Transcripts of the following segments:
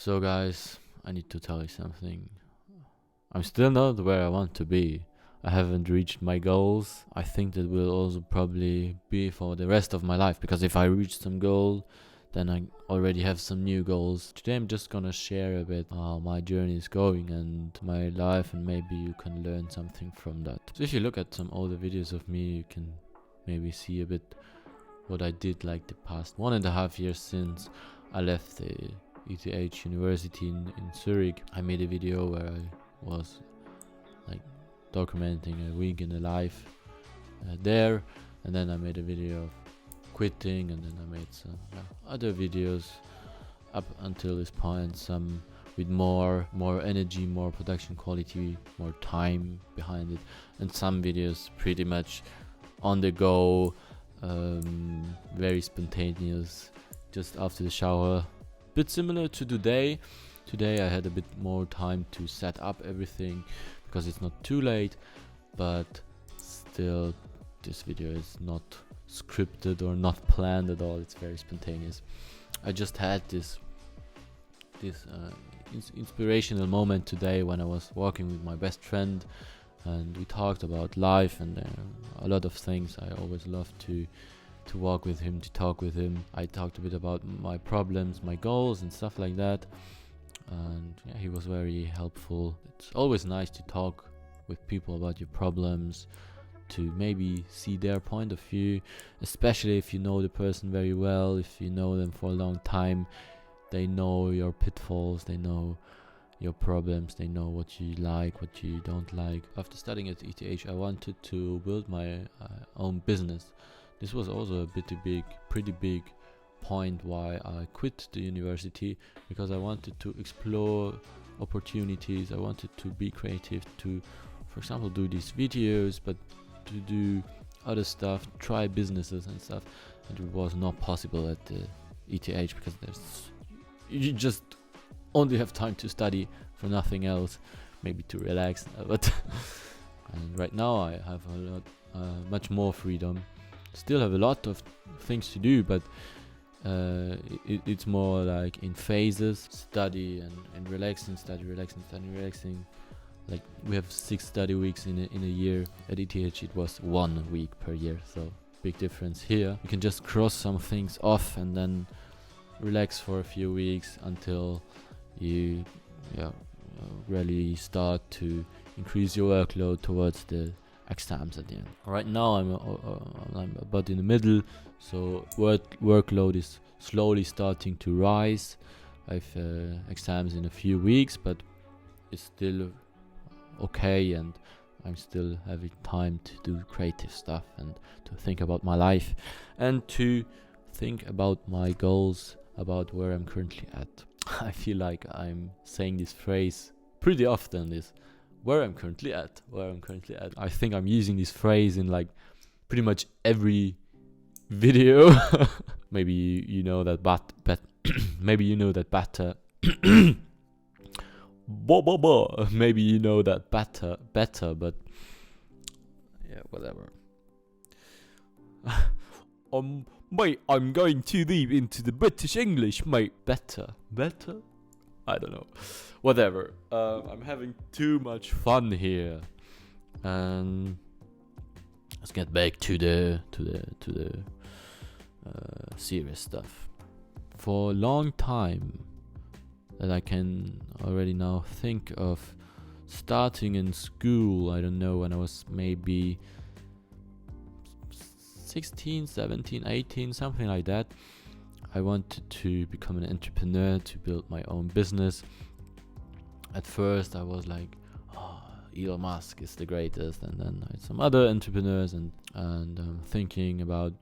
So guys, I need to tell you something. I'm still not where I want to be. I haven't reached my goals. I think that will also probably be for the rest of my life, because if I reach some goal, then I already have some new goals. Today I'm just gonna share a bit how my journey is going and my life, and maybe you can learn something from that. So if you look at some older videos of me, you can maybe see a bit what I did like the past 1.5 years since I left the ETH University in Zurich. I made a video where I was like documenting a week in the life there, and then I made a video of quitting, and then I made some other videos up until this point, some with more energy, more production quality, more time behind it, and some videos pretty much on the go, very spontaneous, just after the shower. Bit similar to today. Today I had a bit more time to set up everything because it's not too late, but still this video is not scripted or not planned at all. It's very spontaneous. I just had this inspirational moment today when I was walking with my best friend, and we talked about life and a lot of things. I always love to walk with him, to talk with him. I talked a bit about my problems, my goals and stuff like that, and yeah, he was very helpful. It's always nice to talk with people about your problems, to maybe see their point of view, especially if you know the person very well, if you know them for a long time. They know your pitfalls, they know your problems, they know what you like, what you don't like. After studying at ETH, I wanted to build my own business. This was also a pretty big point why I quit the university, because I wanted to explore opportunities. I wanted to be creative, to, for example, do these videos, but to do other stuff, try businesses and stuff. And it was not possible at the ETH because you just only have time to study for nothing else, maybe to relax. But and right now I have a lot, much more freedom. Still have a lot of things to do, but it's more like in phases: study and relaxing, study, relaxing, study, relaxing. Like we have 6 study weeks in a year. At ETH it was 1 week per year, so big difference here. You can just cross some things off and then relax for a few weeks until you really start to increase your workload towards the exams at the end. Right now I'm about in the middle, so workload is slowly starting to rise. I've exams in a few weeks, but it's still okay, and I'm still having time to do creative stuff and to think about my life and to think about my goals, about where I'm currently at. I feel like I'm saying this phrase pretty often, this where I'm currently at. I think I'm using this phrase in like pretty much every video. Maybe you know that maybe you know that better. Maybe you know that better, but yeah, whatever. Mate, I'm going too deep into the British English, mate. Better? I don't know. Whatever. I'm having too much fun here, and let's get back to the serious stuff. For a long time, that I can already now think of starting in school. I don't know, when I was maybe 16, 17, 18, something like that. I wanted to become an entrepreneur, to build my own business. At first I was like, Elon Musk is the greatest, and then I had some other entrepreneurs and thinking about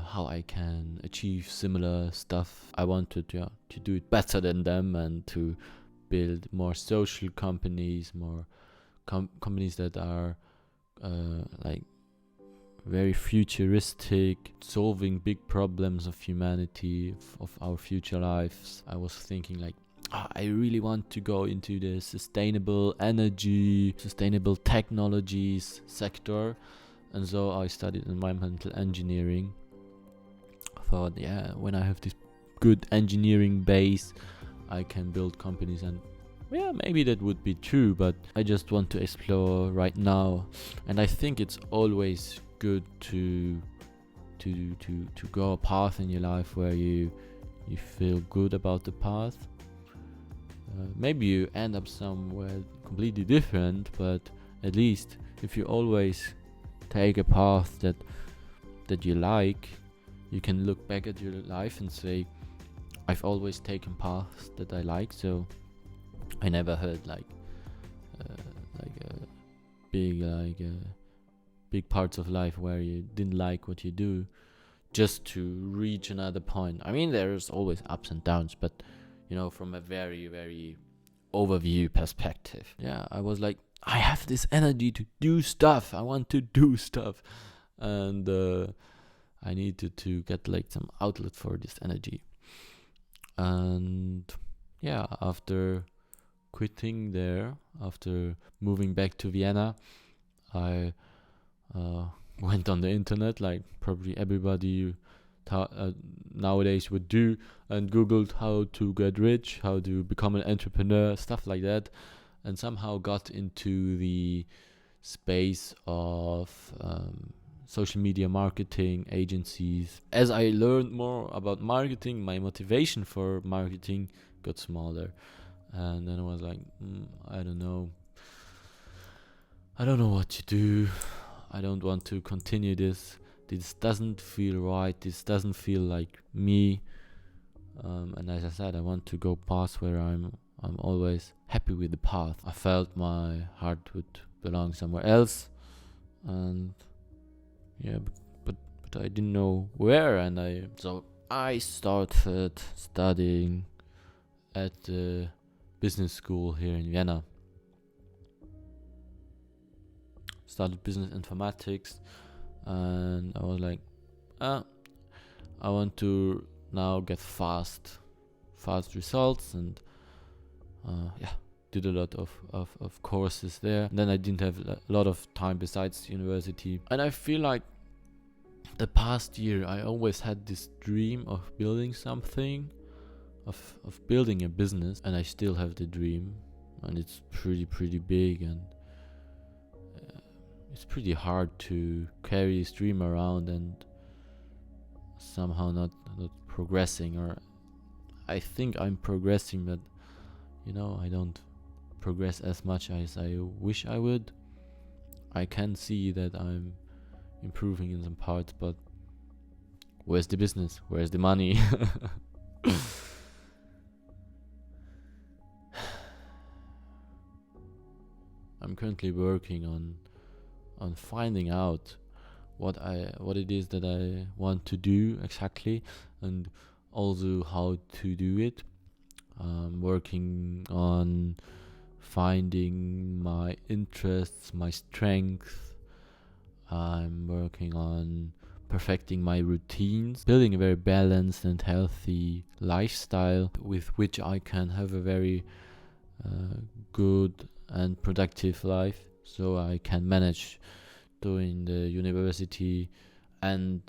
how I can achieve similar stuff. I wanted to do it better than them, and to build more social companies, more companies that are like very futuristic, solving big problems of humanity, of our future lives. I was thinking like, I really want to go into the sustainable energy, sustainable technologies sector, and so I studied environmental engineering. I thought, when I have this good engineering base, I can build companies, and yeah, maybe that would be true, but I just want to explore right now. And I think it's always good to go a path in your life where you feel good about the path. Maybe you end up somewhere completely different, but at least if you always take a path that you like, you can look back at your life and say, I've always taken paths that I like, so I never had big parts of life where you didn't like what you do just to reach another point. I mean, there's always ups and downs, but from a very, very overview perspective, yeah, I was like, I have this energy to do stuff. I want to do stuff, and I needed to get some outlet for this energy. And yeah, after quitting there, after moving back to Vienna, I went on the internet, like probably everybody nowadays would do, and googled how to get rich, how to become an entrepreneur, stuff like that, and somehow got into the space of social media marketing agencies. As I learned more about marketing, my motivation for marketing got smaller, and then I was like, I don't know what to do. I don't want to continue this. This doesn't feel right. This doesn't feel like me. And as I said, I want to go past where I'm always happy with the path. I felt my heart would belong somewhere else, and yeah, but I didn't know where. And I started studying at the business school here in Vienna. Started business informatics, and I was like, I want to now get fast results, and did a lot of courses there. And then I didn't have a lot of time besides university, and I feel like the past year I always had this dream of building something, of building a business, and I still have the dream, and it's pretty big, and it's pretty hard to carry this dream around and somehow not progressing. Or I think I'm progressing, but I don't progress as much as I wish I would. I can see that I'm improving in some parts, but where's the business? Where's the money? I'm currently working on finding out what it is that I want to do exactly, and also how to do it. I'm working on finding my interests, my strengths. I'm working on perfecting my routines, building a very balanced and healthy lifestyle with which I can have a very good and productive life, so I can manage doing the university and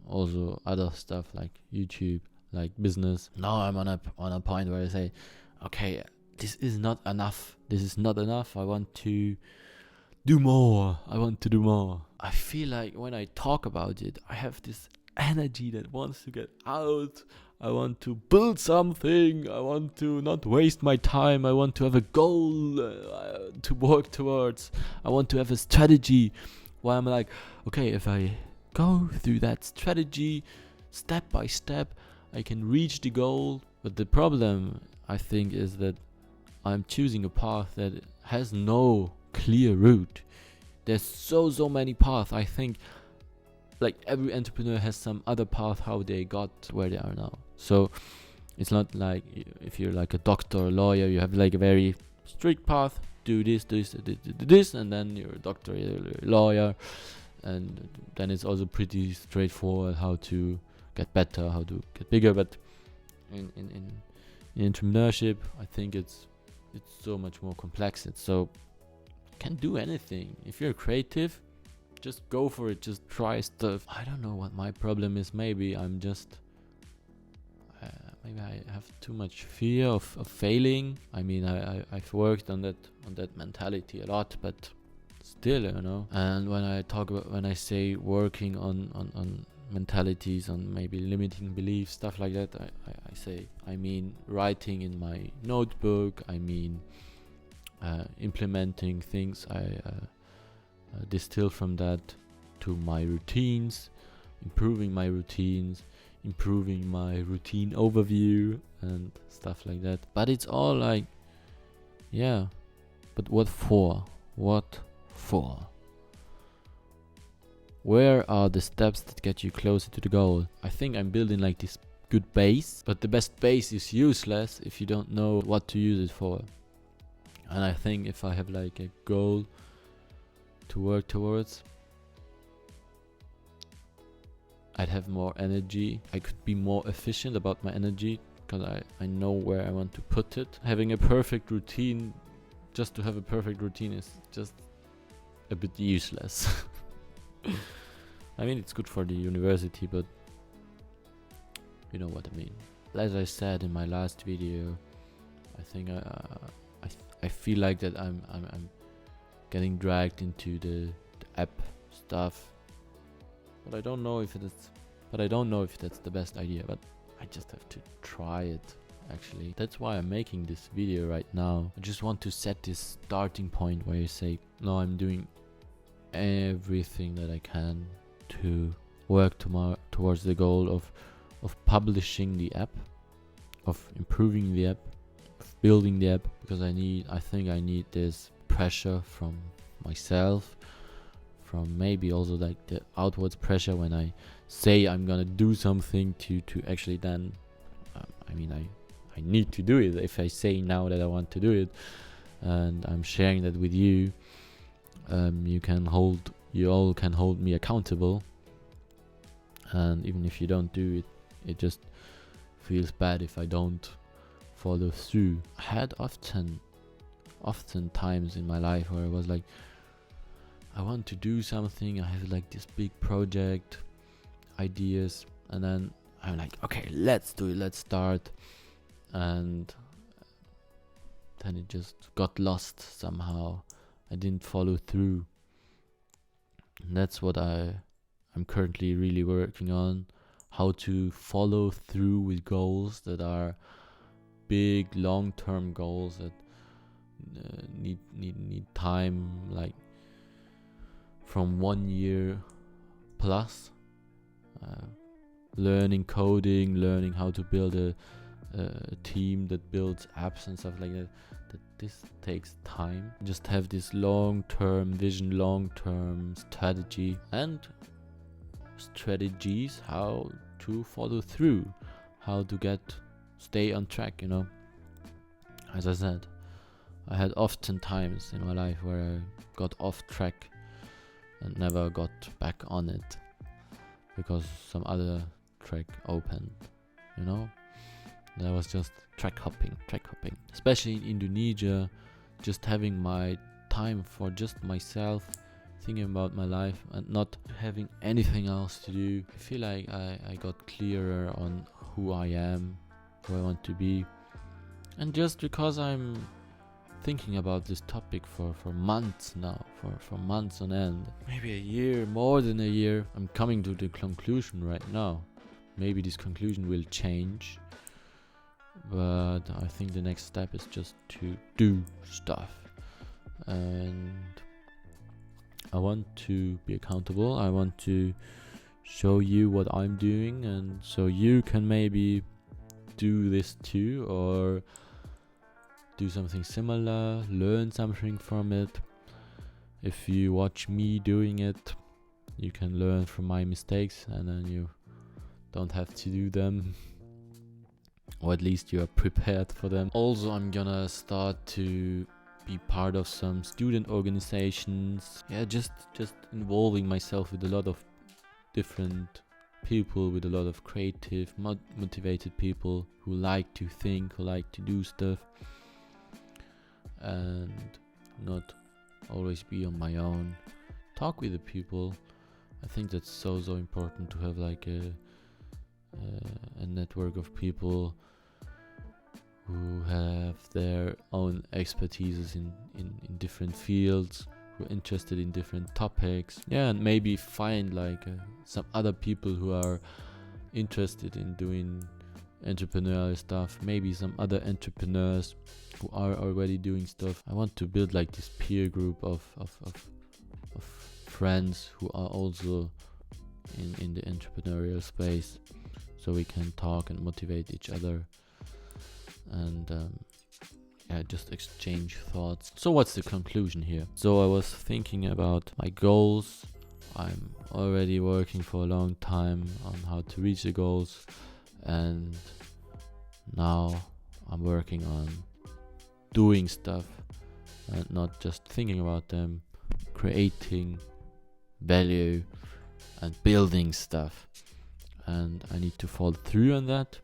also other stuff like YouTube, like business. Now I'm on a point where I say, okay, this is not enough. I want to do more. I feel like when I talk about it, I have this energy that wants to get out. I want to build something. I want to not waste my time. I want to have a goal to work towards. I want to have a strategy where I'm like, okay, if I go through that strategy step by step, I can reach the goal. But the problem, I think, is that I'm choosing a path that has no clear route. There's so many paths. I think like every entrepreneur has some other path how they got where they are now. So it's not like if you're like a doctor or lawyer, you have like a very strict path, do this, and then you're a doctor, you're a lawyer, and then it's also pretty straightforward how to get better, how to get bigger. But in entrepreneurship, I think it's so much more complex. It's so you can do anything. If you're creative, just go for it, just try stuff. I don't know what my problem is. Maybe I'm just maybe I have too much fear of failing. I mean, I've worked on that mentality a lot, but still, And when I say working on mentalities, on maybe limiting beliefs, stuff like that, I mean writing in my notebook. I mean implementing things I distill from that to my routines, improving my routines, improving my routine overview and stuff like that. But it's all like, yeah, but what for? What for? Where are the steps that get you closer to the goal? I think I'm building like this good base, but the best base is useless if you don't know what to use it for. And I think if I have like a goal to work towards, I'd have more energy. I could be more efficient about my energy because I know where I want to put it. Having a perfect routine, just to have a perfect routine, is just a bit useless. I mean, it's good for the university, but you know what I mean. As I said in my last video, I think I feel like that I'm getting dragged into the app stuff, but I don't know if that's the best idea. But I just have to try it. Actually, that's why I'm making this video right now. I just want to set this starting point where you say, no, I'm doing everything that I can to work towards the goal of publishing the app, of improving the app, of building the app, because I think I need this pressure from myself, from maybe also like the outwards pressure when I say I'm gonna do something to actually then I need to do it. If I say now that I want to do it and I'm sharing that with you, you all can hold me accountable. And even if you don't do it, it just feels bad if I don't follow through. I had often times in my life where I was like, I want to do something, I have like this big project, ideas, and then I'm like, okay, let's do it, let's start. And then it just got lost somehow. I didn't follow through. And that's what I'm currently really working on, how to follow through with goals that are big, long-term goals that need time, like from 1 year plus. Learning coding, learning how to build a team that builds apps and stuff like that. That this takes time. Just have this long-term vision, long-term strategy, and strategies how to follow through, how to stay on track. As I said, I had often times in my life where I got off track and never got back on it because some other track opened, And I was just track hopping, especially in Indonesia, just having my time for just myself, thinking about my life and not having anything else to do. I feel like I got clearer on who I am, who I want to be. And just because I'm thinking about this topic for months now, for months on end, maybe a year, more than a year, I'm coming to the conclusion right now. Maybe this conclusion will change, but I think the next step is just to do stuff. And I want to be accountable. I want to show you what I'm doing, and so you can maybe do this too, or do something similar, learn something from it. If you watch me doing it, you can learn from my mistakes, and then you don't have to do them, or at least you are prepared for them. Also, I'm gonna start to be part of some student organizations. Just involving myself with a lot of different people, with a lot of creative, motivated people who like to think, who like to do stuff, and not always be on my own. Talk with the people. I think that's so important to have like a network of people who have their own expertises in different fields, who are interested in different topics. Yeah, and maybe find like some other people who are interested in doing entrepreneurial stuff, maybe some other entrepreneurs who are already doing stuff. I want to build like this peer group of friends who are also in the entrepreneurial space, so we can talk and motivate each other and just exchange thoughts. So what's the conclusion here? So I was thinking about my goals. I'm already working for a long time on how to reach the goals, and now I'm working on doing stuff and not just thinking about them, creating value and building stuff. And I need to follow through on that,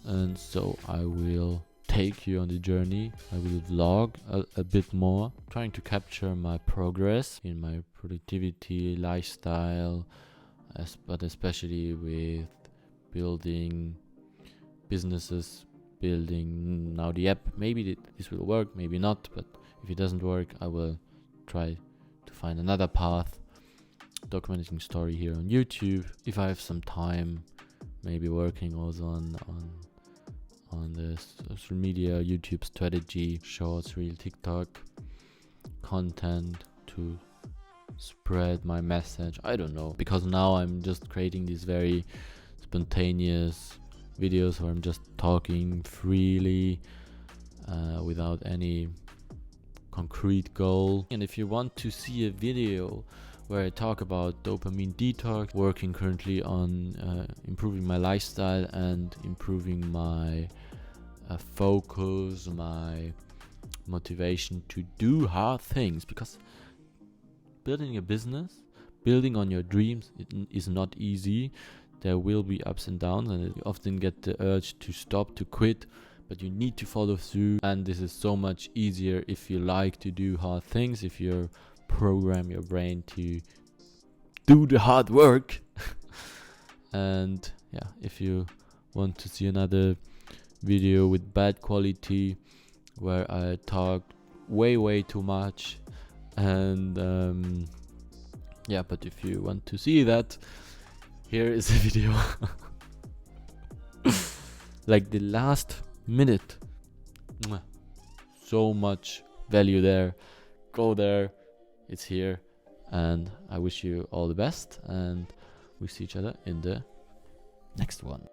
and so I will take you on the journey. I will vlog a bit more, trying to capture my progress in my productivity, lifestyle, but especially with building businesses, building now the app. Maybe this will work, maybe not, but if it doesn't work, I will try to find another path, documenting story here on YouTube. If I have some time, maybe working also on the social media, YouTube strategy, shorts, Real TikTok content to spread my message. I don't know, because now I'm just creating these very spontaneous videos where I'm just talking freely without any concrete goal. And if you want to see a video where I talk about dopamine detox, working currently on improving my lifestyle and improving my focus, my motivation to do hard things, because building a business, building on your dreams, it is not easy. There will be ups and downs, and you often get the urge to stop, to quit, but you need to follow through. And this is so much easier if you like to do hard things, if you program your brain to do the hard work. And yeah, if you want to see another video with bad quality where I talk way too much, and but if you want to see that, here is a video. Like the last minute, so much value there. Go there, it's here, and I wish you all the best, and we see each other in the next one.